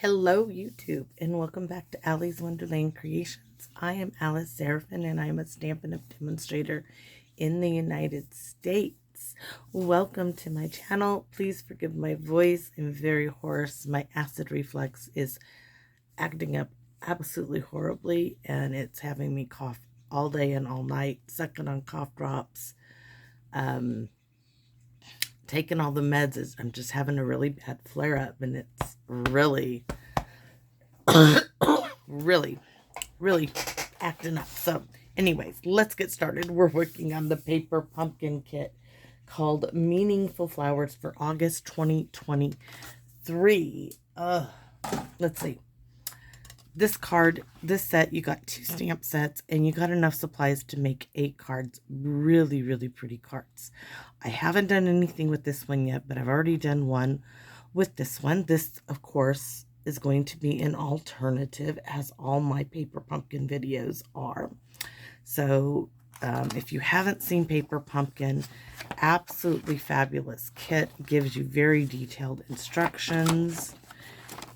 Hello, YouTube, and welcome back to Allie's Wonderland Creations. I am Alice Seraphin, and I'm a Stampin' Up! Demonstrator in the United States. Welcome to my channel. Please forgive my voice. I'm very hoarse. My acid reflux is acting up absolutely horribly, and it's having me cough all day and all night, sucking on cough drops. Taking all the meds. I'm just having a really bad flare-up, and it's really really acting up. So anyways, let's get started. We're working on the paper pumpkin kit called Meaningful Flowers for August 2023. Let's see. This set, you got 2 stamp sets, and you got enough supplies to make 8 cards. Really pretty cards. I haven't done anything with this one yet, but I've already done one with this one. This, of course, is going to be an alternative, as all my paper pumpkin videos are. So if you haven't seen Paper Pumpkin, absolutely fabulous kit. Gives you very detailed instructions.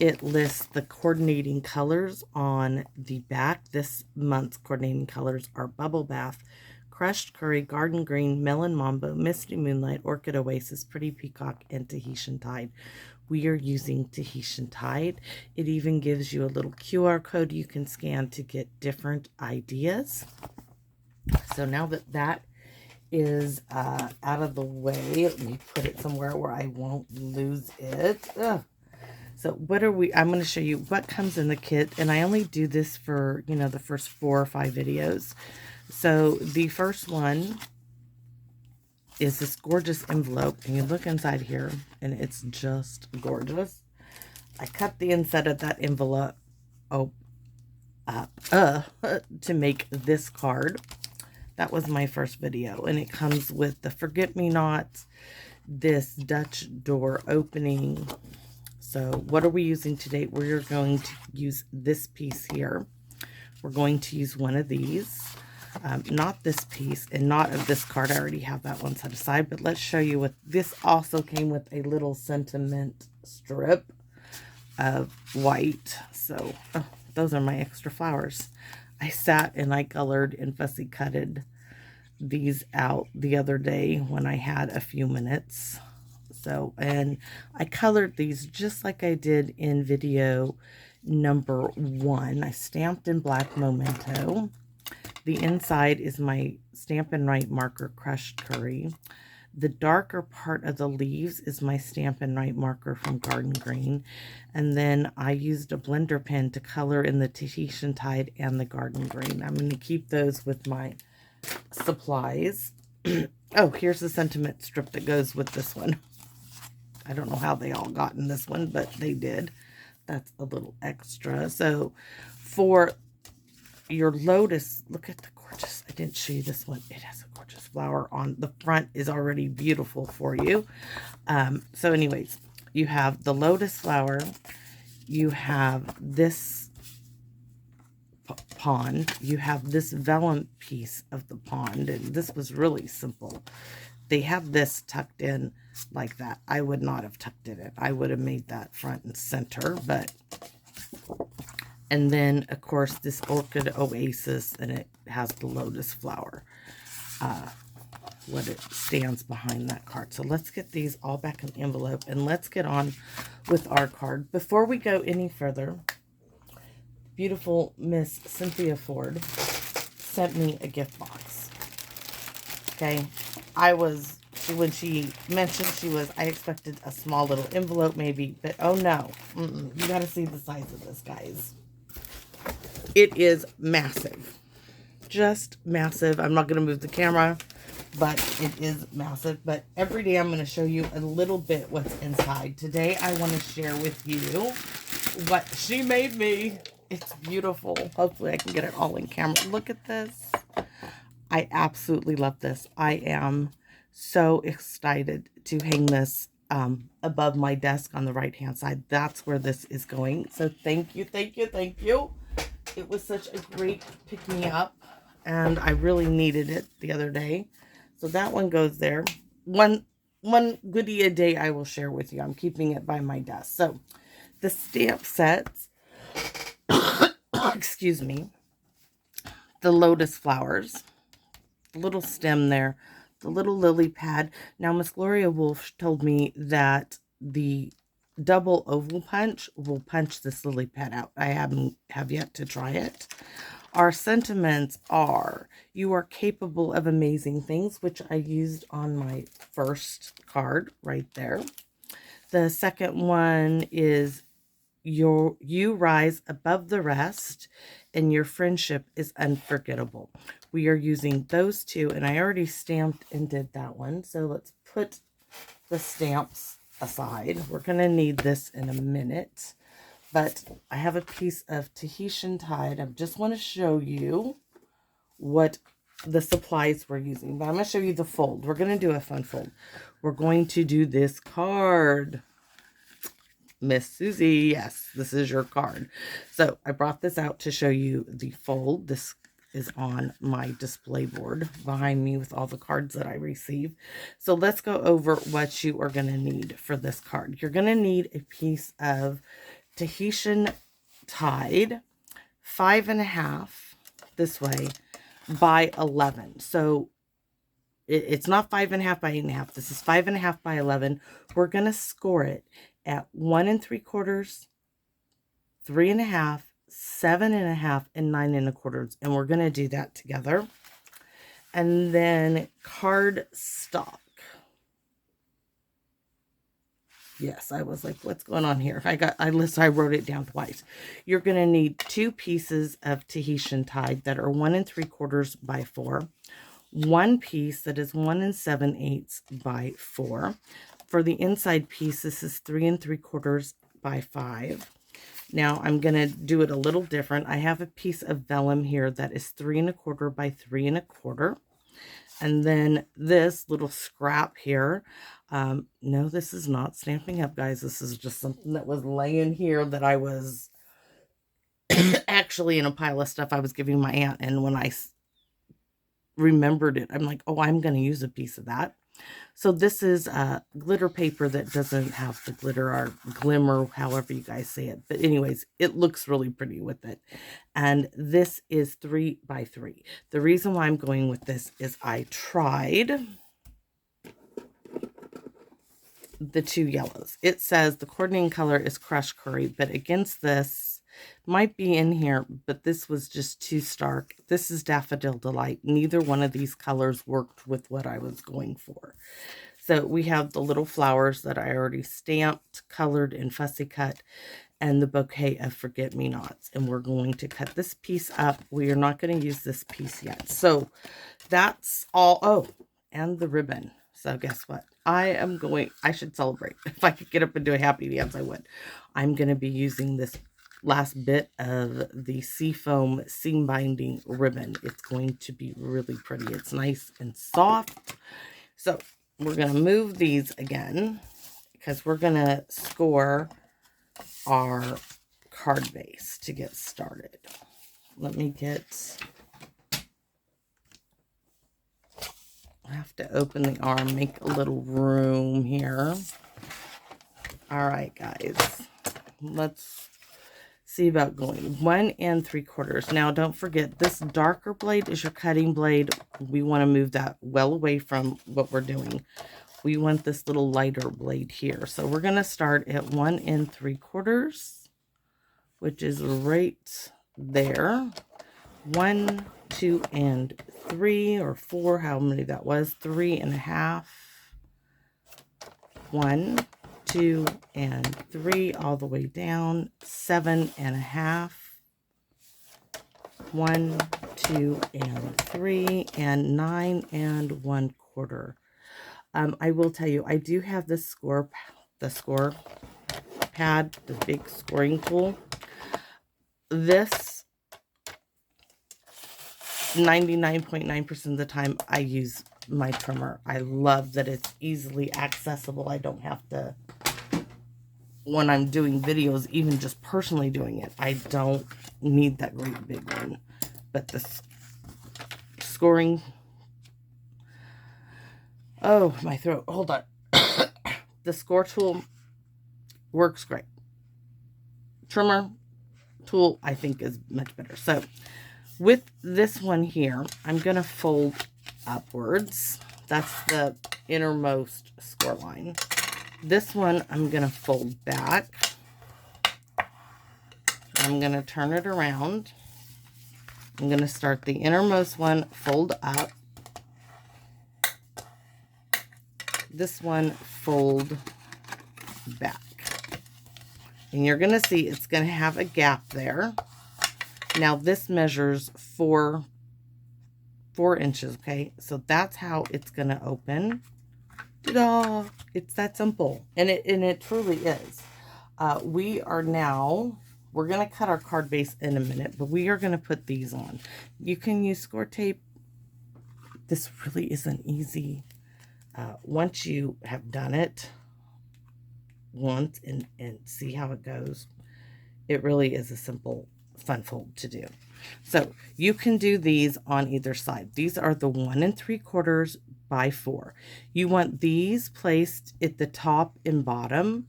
It lists the coordinating colors on the back. This month's coordinating colors are Bubble Bath, Crushed Curry, Garden Green, Melon Mambo, Misty Moonlight, Orchid Oasis, Pretty Peacock, and Tahitian Tide. We are using Tahitian Tide. It even gives you a little QR code you can scan to get different ideas. So now that that is out of the way, let me put it somewhere where I won't lose it. So I'm going to show you what comes in the kit, and I only do this for, the first 4 or 5 videos. So the first one is this gorgeous envelope, and you look inside here, and it's just gorgeous. I cut the inside of that envelope to make this card. That was my first video, and it comes with the forget-me-nots, this Dutch door opening. So what are we using today? We're going to use this piece here. We're going to use one of these. Not this piece and not of this card. I already have that one set aside, but let's show you what this also came with: a little sentiment strip of white. So those are my extra flowers. I sat and I colored and fussy cutted these out the other day when I had a few minutes. So, and I colored these just like I did in video number 1. I stamped in black Memento. The inside is my Stampin' Write marker, Crushed Curry. The darker part of the leaves is my Stampin' Write marker from Garden Green. And then I used a blender pen to color in the Tahitian Tide and the Garden Green. I'm going to keep those with my supplies. Oh, here's the sentiment strip that goes with this one. I don't know how they all got in this one, but they did. That's a little extra. So for your lotus, look at the gorgeous, I didn't show you this one. It has a gorgeous flower on the front, is already beautiful for you. So anyways, you have the lotus flower. You have this pond. You have this vellum piece of the pond, and this was really simple. They have this tucked in like that. I would not have tucked it in. I would have made that front and center, but... And then, of course, this Orchid Oasis, and it has the lotus flower. What it stands behind that card. So let's get these all back in the envelope, and let's get on with our card. Before we go any further, beautiful Miss Cynthia Ford sent me a gift box. Okay, when she mentioned I expected a small little envelope maybe, but oh no, you gotta see the size of this, guys. It is massive, just massive. I'm not gonna move the camera, but it is massive. But every day I'm going to show you a little bit what's inside. Today I want to share with you what she made me. It's beautiful. Hopefully I can get it all in camera. Look at this. I absolutely love this. I am so excited to hang this above my desk on the right hand side. That's where this is going. So thank you. It was such a great pick me up, and I really needed it the other day. So that one goes there. One goodie a day I will share with you. I'm keeping it by my desk. So The stamp sets, excuse me, the lotus flowers, the little stem there, the little lily pad. Now, Miss Gloria Wolf told me that the double oval punch will punch this lily pad out. I have yet to try it. Our sentiments are, you are capable of amazing things, which I used on my first card right there. The second one is, you rise above the rest and your friendship is unforgettable. We are using those two, and I already stamped and did that one. So let's put the stamps aside. We're going to need this in a minute. But I have a piece of Tahitian tide. I just want to show you what the supplies we're using. But I'm going to show you the fold. We're going to do a fun fold. We're going to do this card. Miss Susie, yes, this is your card. So I brought this out to show you the fold. This is on my display board behind me with all the cards that I received. So let's go over what you are going to need for this card. You're going to need a piece of Tahitian tide, 5.5 this way by 11. So it's not 5.5 by 8.5. This is 5.5 by 11. We're going to score it at 1 3/4, 3.5, 7.5, and 9 1/4. And we're going to do that together. And then card stock. Yes, I was like, what's going on here? I wrote it down twice. You're going to need 2 pieces of Tahitian tide that are 1 3/4 by 4. 1 piece that is 1 7/8 by 4. For the inside piece, this is 3 3/4 by 5. Now I'm going to do it a little different. I have a piece of vellum here that is 3 1/4 by 3 1/4. And then this little scrap here, no, this is not Stampin' Up, guys. This is just something that was laying here that I was actually in a pile of stuff I was giving my aunt. And when I remembered it, I'm like, oh, I'm going to use a piece of that. So this is glitter paper that doesn't have the glitter or glimmer, however you guys say it. But anyways, it looks really pretty with it. And this is 3 by 3. The reason why I'm going with this is I tried the 2 yellows. It says the coordinating color is crushed curry, but against this, might be in here, but this was just too stark. This is Daffodil Delight. Neither one of these colors worked with what I was going for. So we have the little flowers that I already stamped, colored, and fussy cut, and the bouquet of forget-me-nots. And we're going to cut this piece up. We are not going to use this piece yet. So that's all. Oh, and the ribbon. So guess what? I should celebrate. If I could get up and do a happy dance, I would. I'm going to be using this last bit of the seafoam seam binding ribbon. It's going to be really pretty. It's nice and soft. So we're going to move these again because we're going to score our card base to get started. Let me I have to open the arm, make a little room here. All right, guys, let's see about going 1 3/4. Now, don't forget, this darker blade is your cutting blade. We want to move that well away from what we're doing. We want this little lighter blade here. So we're going to start at 1 3/4, which is right there. 1, 2, and 3, or 4, how many that was, 3.5. 1, 2, and 3, all the way down, 7.5. 1, 2, and 3, and 9 1/4. I will tell you, I do have the score pad, the big scoring tool. This 99.9% of the time I use my trimmer. I love that it's easily accessible. I don't have to, when I'm doing videos, even just personally doing it, I don't need that great big one. But the scoring, oh, my throat, hold on. The score tool works great. trimmer tool, I think, is much better. So with this one here, I'm going to fold upwards. That's the innermost score line. This one, I'm going to fold back. I'm going to turn it around. I'm going to start the innermost one, fold up. This one, fold back. And you're going to see it's going to have a gap there. Now this measures 4 inches, okay? So that's how it's going to open. Ta-da! It's that simple. And it truly is. We're going to cut our card base in a minute, but we are going to put these on. You can use score tape. This really isn't easy. Once you have done it once and see how it goes, it really is a simple, fun fold to do. So you can do these on either side. These are the 1 3/4 by 4. You want these placed at the top and bottom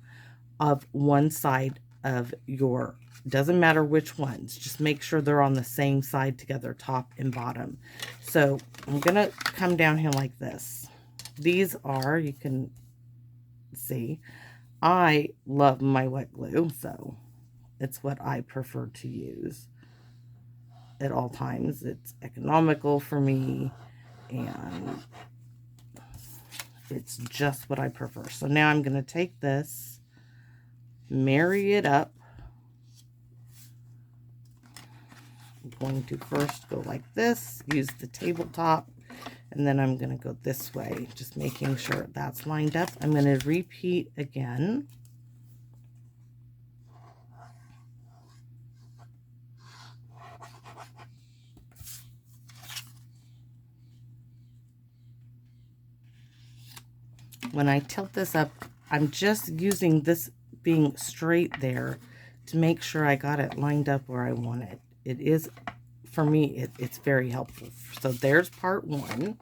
of one side of your, doesn't matter which ones, just make sure they're on the same side together, top and bottom. So I'm gonna come down here like this. These are, you can see, I love my wet glue, so it's what I prefer to use at all times. It's economical for me, and it's just what I prefer. So now I'm going to take this, marry it up. I'm going to first go like this, use the tabletop, and then I'm going to go this way, just making sure that's lined up. I'm going to repeat again. When I tilt this up, I'm just using this being straight there to make sure I got it lined up where I want it. It is, for me, it's very helpful. So there's part 1.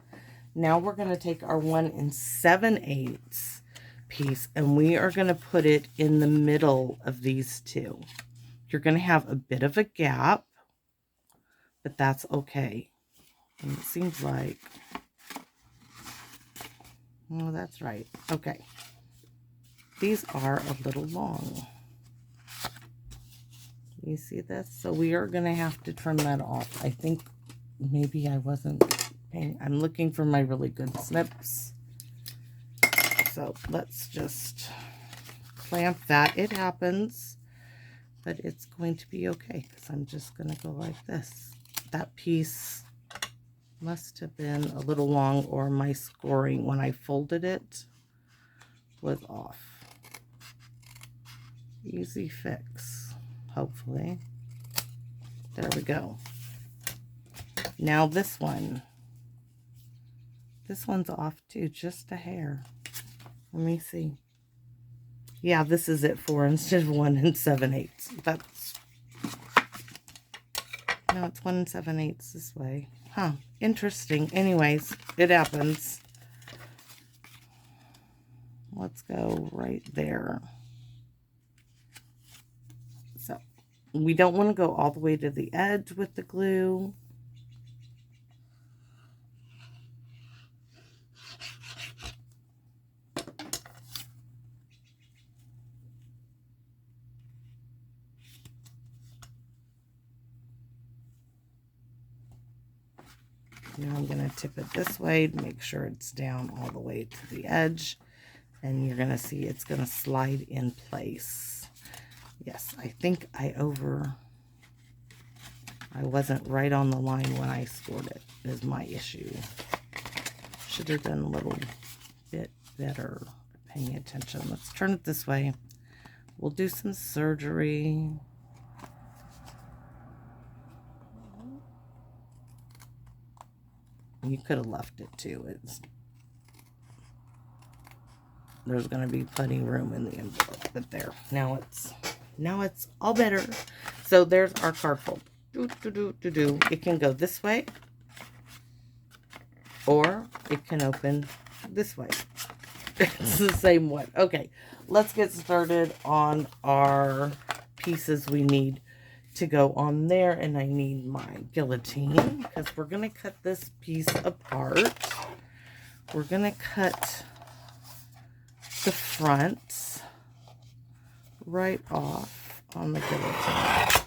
Now we're going to take our 1 7/8 piece and we are going to put it in the middle of these two. You're going to have a bit of a gap, but that's okay. And it seems like, oh, that's right. Okay. These are a little long. You see this? So we are going to have to trim that off. I think maybe I wasn't paying. I'm looking for my really good snips. So let's just clamp that. It happens, but it's going to be okay because I'm just going to go like this. That piece must have been a little long, or my scoring when I folded it was off. Easy fix, hopefully. There we go. Now this one's off too, just a hair. Let me see. Yeah, this is at 4 instead of 1 7/8. That's, no, it's 1 7/8 this way. Huh, interesting. Anyways, it happens. Let's go right there. So, we don't want to go all the way to the edge with the glue. Now I'm going to tip it this way to make sure it's down all the way to the edge. And you're going to see it's going to slide in place. Yes, I think I wasn't right on the line when I scored it, is my issue. Should have done a little bit better paying attention. Let's turn it this way. We'll do some surgery. You could have left it too. There's going to be plenty of room in the envelope, but there. Now it's all better. So there's our card fold. It can go this way, or it can open this way. It's the same one. Okay, let's get started on our pieces we need to go on there, and I need my guillotine because we're going to cut this piece apart. We're going to cut the front right off on the guillotine.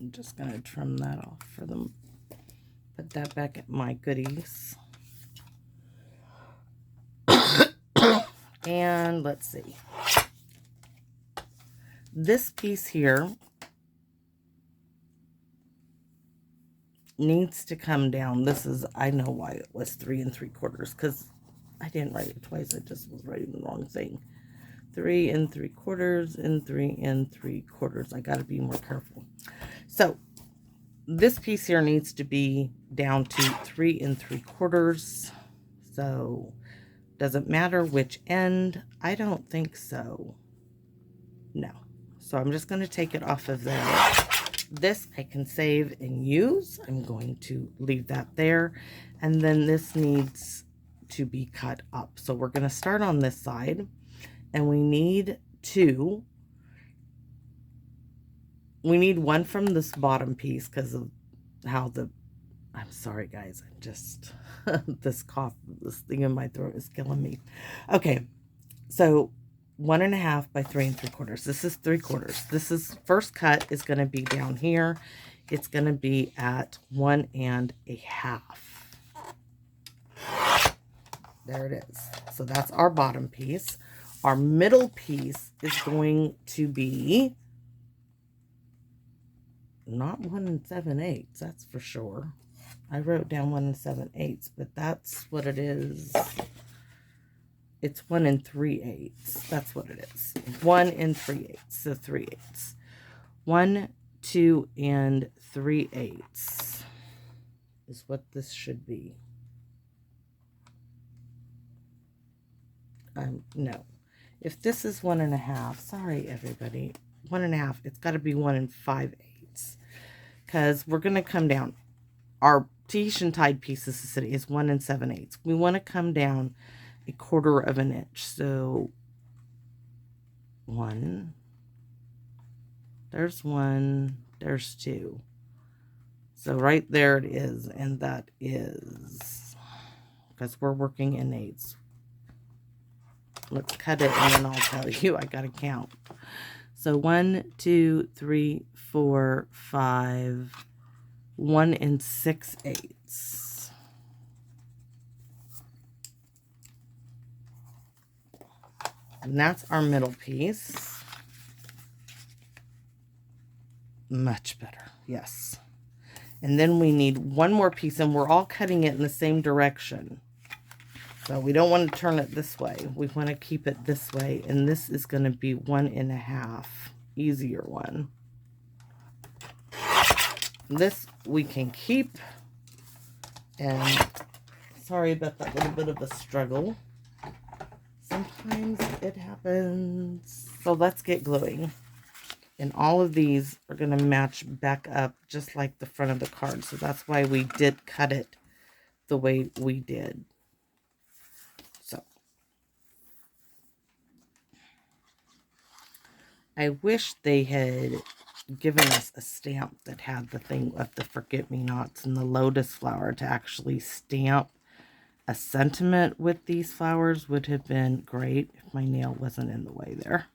I'm just going to trim that off for them. Put that back at my goodies. And let's see. This piece here needs to come down. This is, I know why it was 3 3/4, because I didn't write it twice. I just was writing the wrong thing. 3 3/4 and 3 3/4. I got to be more careful. So this piece here needs to be down to 3 3/4. So doesn't matter which end. I don't think so. No. So I'm just going to take it off of there. This I can save and use. I'm going to leave that there. And then this needs to be cut up. So we're going to start on this side. And we need two. We need one from this bottom piece because of how the... I'm sorry, guys. I'm just... this cough, this thing in my throat is killing me. Okay. So 1.5 by 3 3/4. This is 3/4. This is first cut is going to be down here. It's going to be at 1.5. There it is. So that's our bottom piece. Our middle piece is going to be not 1 7/8. That's for sure. I wrote down 1 7/8, but that's what it is. It's 1 3/8. That's what it is. 1 3/8. So 3/8. 1, 2, and 3/8 is what this should be. No. If this is 1.5, sorry everybody, 1.5, it's got to be 1 5/8, because we're going to come down. Our Tahitian tied piece is 1 7/8. We want to come down 1/4 of an inch. So 1, there's 1, there's 2. So right there it is, and that is, because we're working in 8s. Let's cut it and then I'll tell you. I gotta count. So 1, 2, 3, 4, 5, 1 6/8. And that's our middle piece. Much better, yes. And then we need one more piece, and we're all cutting it in the same direction. So we don't want to turn it this way. We want to keep it this way. And this is going to be 1.5. Easier one. This we can keep. And sorry about that little bit of a struggle. Sometimes it happens. So let's get gluing. And all of these are going to match back up just like the front of the card. So that's why we did cut it the way we did. I wish they had given us a stamp that had the thing of the forget-me-nots and the lotus flower to actually stamp a sentiment with these flowers would have been great if my nail wasn't in the way there.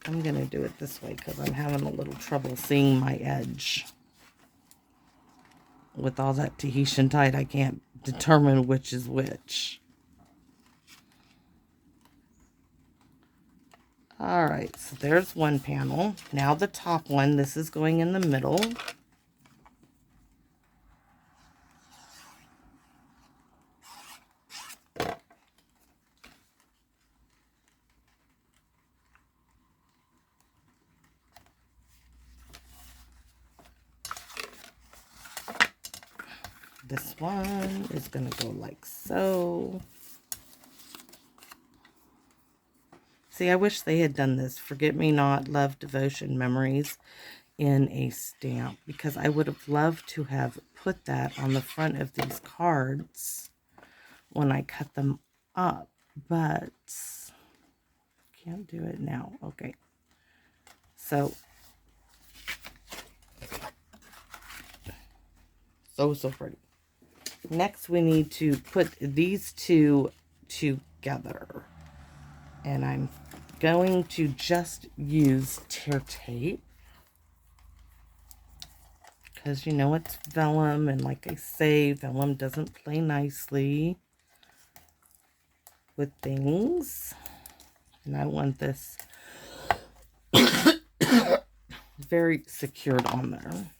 I'm going to do it this way because I'm having a little trouble seeing my edge. With all that Tahitian tied, I can't determine which is which. Alright, so there's one panel. Now the top one, this is going in the middle. This one is going to go like so. See, I wish they had done this forget-me-not, love, devotion, memories in a stamp, because I would have loved to have put that on the front of these cards when I cut them up, but can't do it now. Okay. So pretty. Next, we need to put these two together. And I'm going to just use tear tape. Because you know it's vellum, and like I say, vellum doesn't play nicely with things. And I want this very secured on there.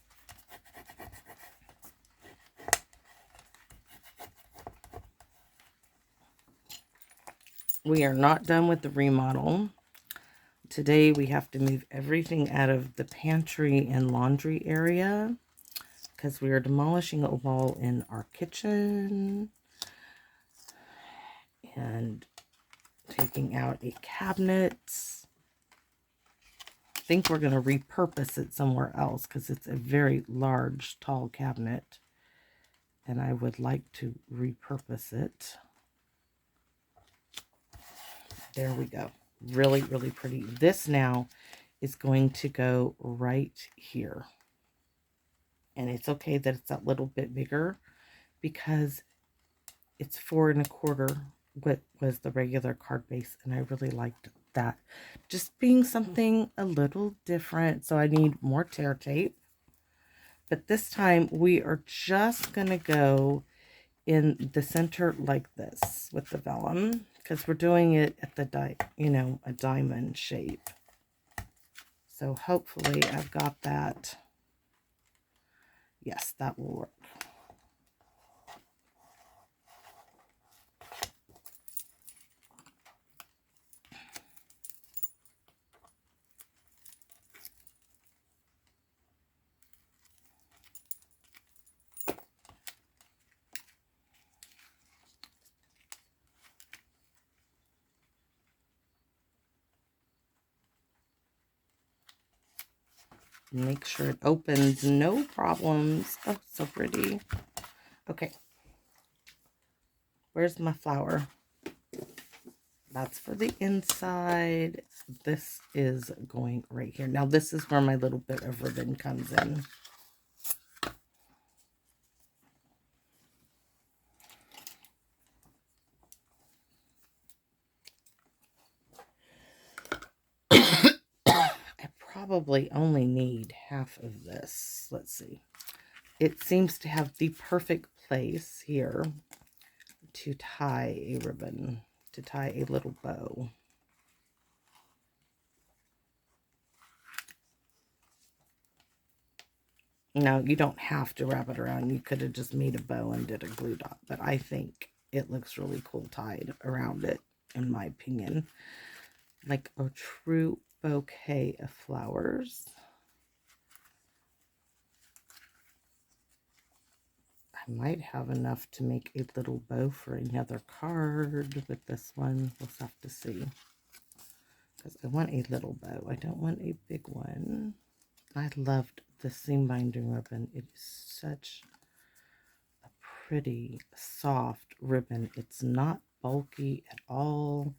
We are not done with the remodel. Today we have to move everything out of the pantry and laundry area because we are demolishing a wall in our kitchen and taking out a cabinet. I think we're going to repurpose it somewhere else because it's a very large, tall cabinet, and I would like to repurpose it. There we go. Really, really pretty. This now is going to go right here. And it's okay that it's that little bit bigger because it's 4 1/4 what was the regular card base, and I really liked that. Just being something a little different. So I need more tear tape. But this time we are just going to go in the center like this with the vellum, because we're doing it at the a diamond shape. So hopefully I've got that. Yes, that will work. Make sure it opens, no problems. Oh, so pretty. Okay. Where's my flower? That's for the inside. This is going right here. Now, this is where my little bit of ribbon comes in. Probably only need half of this. Let's see. It seems to have the perfect place here to tie a ribbon, to tie a little bow. Now, you don't have to wrap it around. You could have just made a bow and did a glue dot, but I think it looks really cool tied around it, in my opinion. Like a true bouquet of flowers. I might have enough to make a little bow for another card with this one. We'll have to see. Because I want a little bow. I don't want a big one. I loved the seam binding ribbon. It is such a pretty, soft ribbon. It's not bulky at all.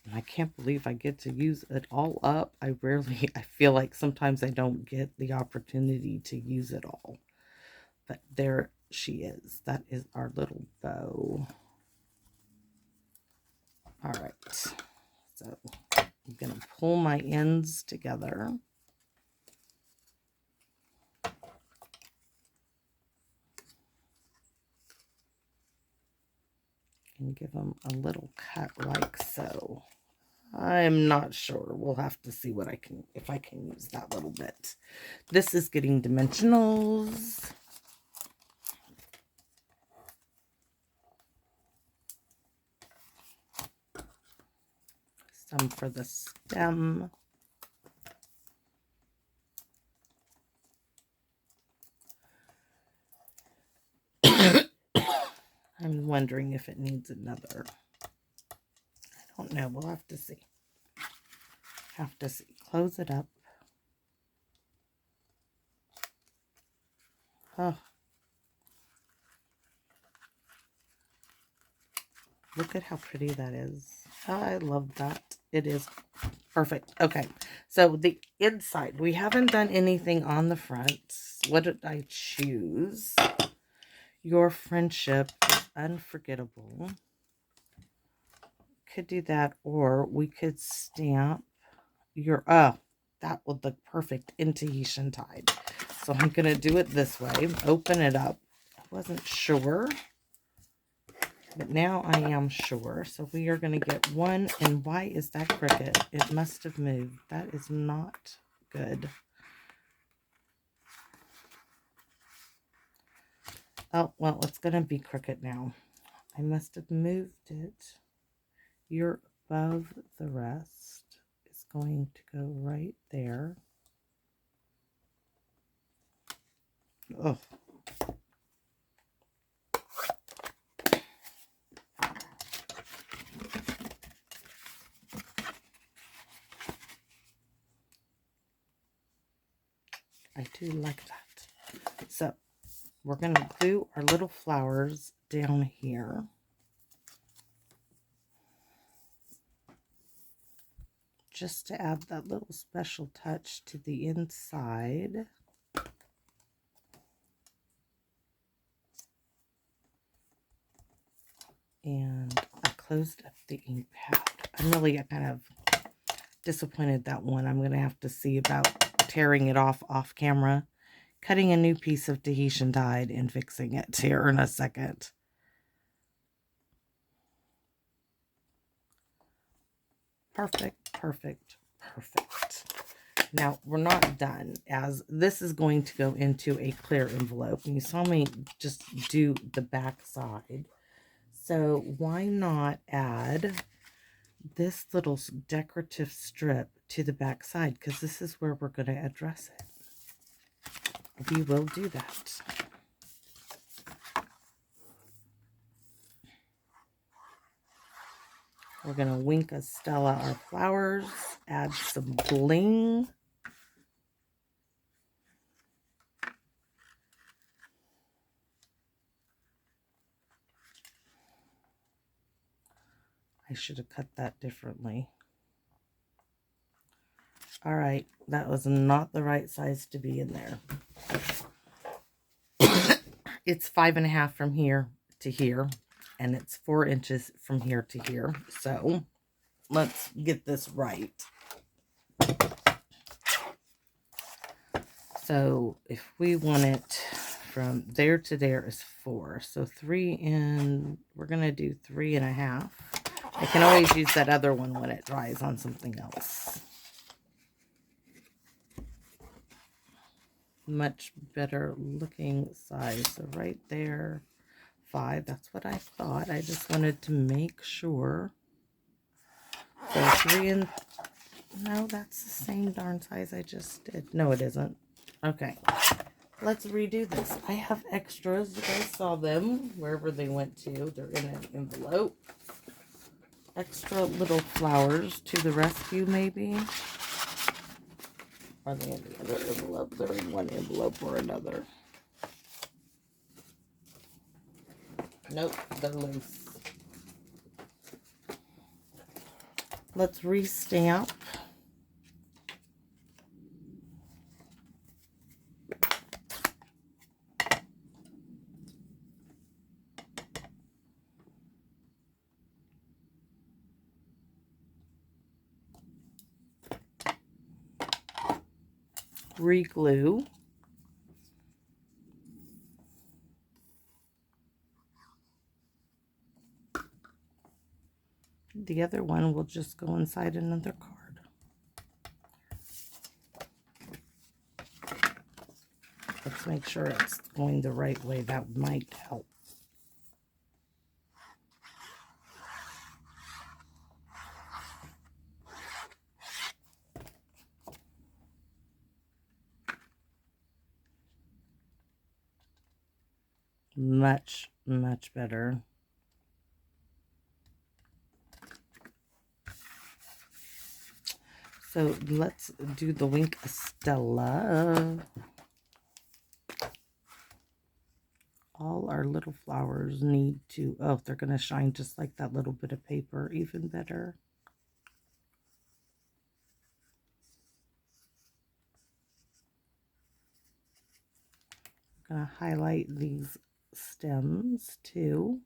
And I can't believe I get to use it all up. I feel like sometimes I don't get the opportunity to use it all. But there she is. That is our little bow. All right. So I'm going to pull my ends together. And give them a little cut like so. I'm not sure. We'll have to see what if I can use that little bit. This is getting dimensionals. Some for the stem. I'm wondering if it needs another. I don't know. We'll have to see. Close it up. Oh, Look at how pretty that is. I love that. It is perfect. Okay, so the inside. We haven't done anything on the front. What did I choose? Your friendship is unforgettable. Could do that, or we could stamp your, that would look perfect in Tahitian Tide. So I'm going to do it this way. Open it up. I wasn't sure, but now I am sure. So we are going to get one. And why is that crooked? It must have moved. That is not good. Oh, well, it's going to be crooked now. I must have moved it. You're above the rest. It's going to go right there. Oh. I do like that. So we're going to glue our little flowers down here. Just to add that little special touch to the inside. And I closed up the ink pad. I'm really kind of disappointed that one. I'm going to have to see about tearing it off camera, cutting a new piece of Tahitian Tide and fixing it here in a second. Perfect, perfect, perfect. Now, we're not done, as this is going to go into a clear envelope. And you saw me just do the back side. So why not add this little decorative strip to the back side? Because this is where we're going to address it. We will do that. We're going to wink a Stella our flowers, add some bling. I should have cut that differently. All right, that was not the right size to be in there. It's 5.5 from here to here, and it's 4 inches from here to here. So let's get this right. So if we want it from there to there is 4. So 3 and we're going to do 3.5. I can always use that other one when it dries on something else. Much better looking size. So right there, 5. That's what I thought. I just wanted to make sure. So 3 and... No, that's the same darn size I just did. No, it isn't. Okay. Let's redo this. I have extras. You guys saw them wherever they went to. They're in an envelope. Extra little flowers to the rescue, maybe. Are they in the other envelope? They're in one envelope or another. Nope, they're loose. Let's re-stamp. Re-glue. The other one will just go inside another card. Let's make sure it's going the right way. That might help. Much, much better. So let's do the Wink Stella. all our little flowers need to, oh, they're going to shine just like that little bit of paper, even better. I'm going to highlight these stems too.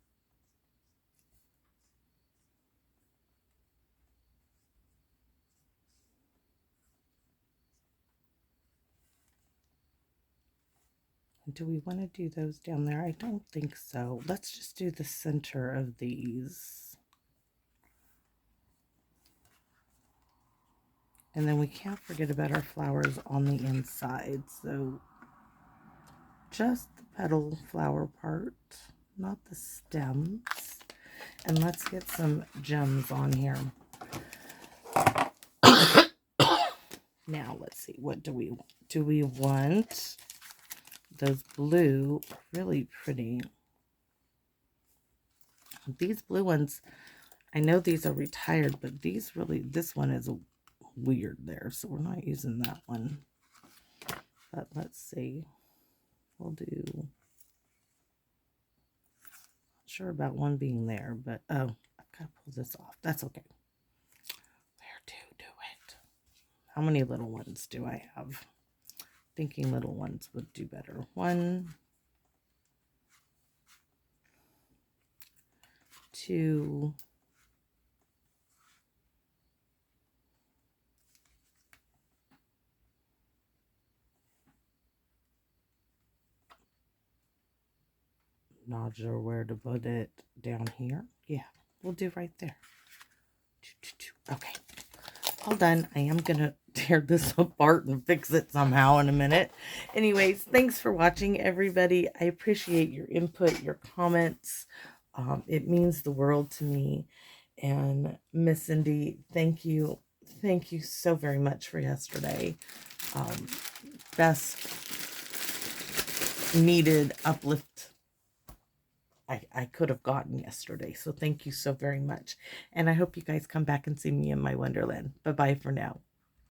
Do we want to do those down there? I don't think so. Let's just do the center of these. And then we can't forget about our flowers on the inside. So just the petal flower part, not the stems. And let's get some gems on here. Now, let's see. What do we want? Do we want those blue, really pretty? These blue ones, I know these are retired, but these really, this one is weird there, so we're not using that one. But let's see. We'll do, not sure about one being there, but oh, I've got to pull this off. That's okay. Where to do it? How many little ones do I have? Thinking little ones would do better. 1, 2, not sure where to put it. Down here. Yeah, we'll do right there. Okay, all done. I am gonna tear this apart and fix it somehow in a minute. Anyways, thanks for watching, everybody. I appreciate your input, your comments. It means the world to me. And Miss Cindy, thank you so very much for yesterday. Best needed uplift I could have gotten yesterday. So thank you so very much. And I hope you guys come back and see me in my Wonderland. Bye-bye for now.